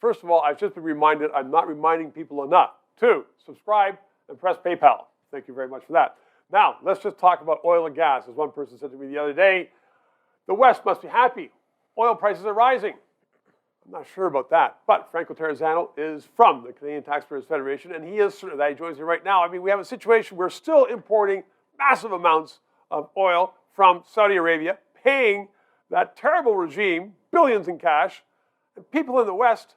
first of all, I've just been reminded I'm not reminding people enough. 2, subscribe and press PayPal. Thank you very much for that. Now, let's just talk about oil and gas. As one person said to me the other day, the West must be happy. Oil prices are rising. I'm not sure about that. But Franco Terrazzano is from the Canadian Taxpayers Federation, and he joins me right now. I mean, we have a situation where we're still importing massive amounts of oil from Saudi Arabia, paying that terrible regime billions in cash, and people in the West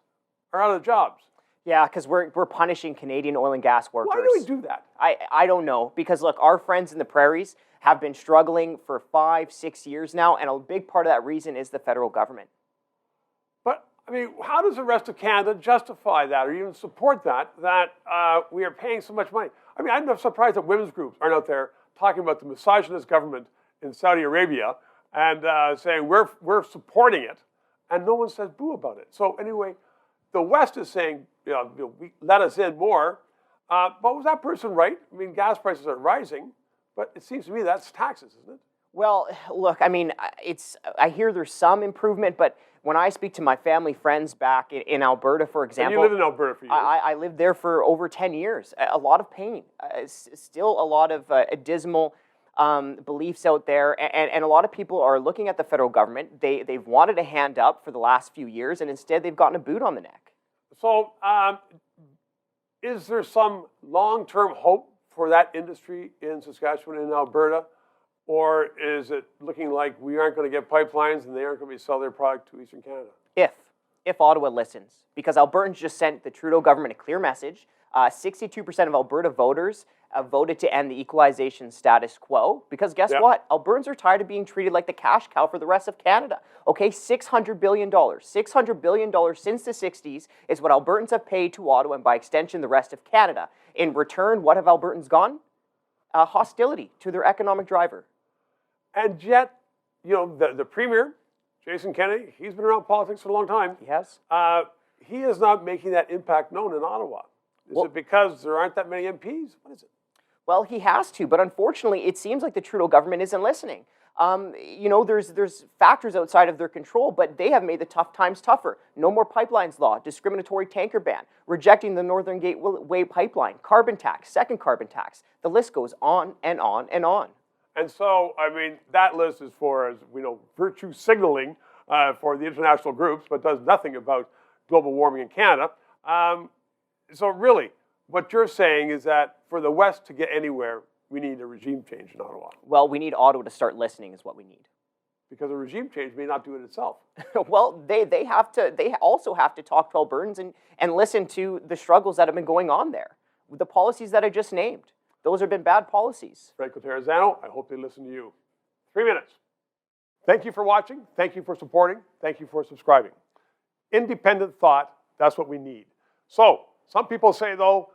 are out of jobs. Yeah, because we're punishing Canadian oil and gas workers. Why do we do that? I don't know. Because, look, our friends in the prairies have been struggling for 5-6 years now, and a big part of that reason is the federal government. But, I mean, how does the rest of Canada justify that or even support that we are paying so much money? I mean, I'm not surprised that women's groups aren't out there talking about the misogynist government in Saudi Arabia and saying we're supporting it, and no one says boo about it. So anyway, the West is saying, let us in more. But was that person right? I mean, gas prices are rising, but it seems to me that's taxes, isn't it? Well, look, I mean, I hear there's some improvement, but when I speak to my family friends back in Alberta, for example. And you lived in Alberta for years. I lived there for over 10 years. A lot of pain. Still a lot of dismal beliefs out there, and a lot of people are looking at the federal government. They've wanted a hand up for the last few years, and instead they've gotten a boot on the neck. So is there some long-term hope for that industry in Saskatchewan and Alberta, or is it looking like we aren't going to get pipelines and they aren't going to sell their product to Eastern Canada? If Ottawa listens, because Albertans just sent the Trudeau government a clear message. 62% of Alberta voters voted to end the equalization status quo, because guess what? Albertans are tired of being treated like the cash cow for the rest of Canada. Okay, $600 billion. $600 billion since the 60s is what Albertans have paid to Ottawa and by extension the rest of Canada. In return, what have Albertans gone? Hostility to their economic driver. And yet, the Premier, Jason Kenney, he's been around politics for a long time. He has. He is not making that impact known in Ottawa. Is it because there aren't that many MPs? What is it? Well, he has to, but unfortunately, it seems like the Trudeau government isn't listening. There's factors outside of their control, but they have made the tough times tougher. No more pipelines law, discriminatory tanker ban, rejecting the Northern Gateway pipeline, carbon tax, second carbon tax. The list goes on and on and on. And so, I mean, that list is for, as we know, virtue signaling for the international groups, but does nothing about global warming in Canada. So really, what you're saying is that for the West to get anywhere, we need a regime change in Ottawa. Well, we need Ottawa to start listening is what we need. Because a regime change may not do it itself. Well, they also have to talk to Albertans and listen to the struggles that have been going on there. The policies that I just named, those have been bad policies. Franco Terrazzano, I hope they listen to you. 3 minutes. Thank you for watching. Thank you for supporting. Thank you for subscribing. Independent thought, that's what we need. So, some people say, though,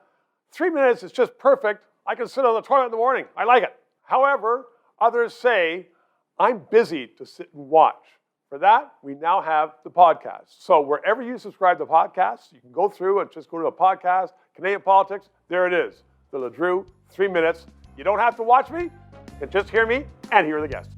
3 minutes is just perfect. I can sit on the toilet in the morning. I like it. However, others say, I'm busy to sit and watch. For that, we now have the podcast. So wherever you subscribe to podcasts, you can go through and just go to a podcast, Canadian Politics. There it is. The LeDrew, 3 minutes. You don't have to watch me. You can just hear me and hear the guests.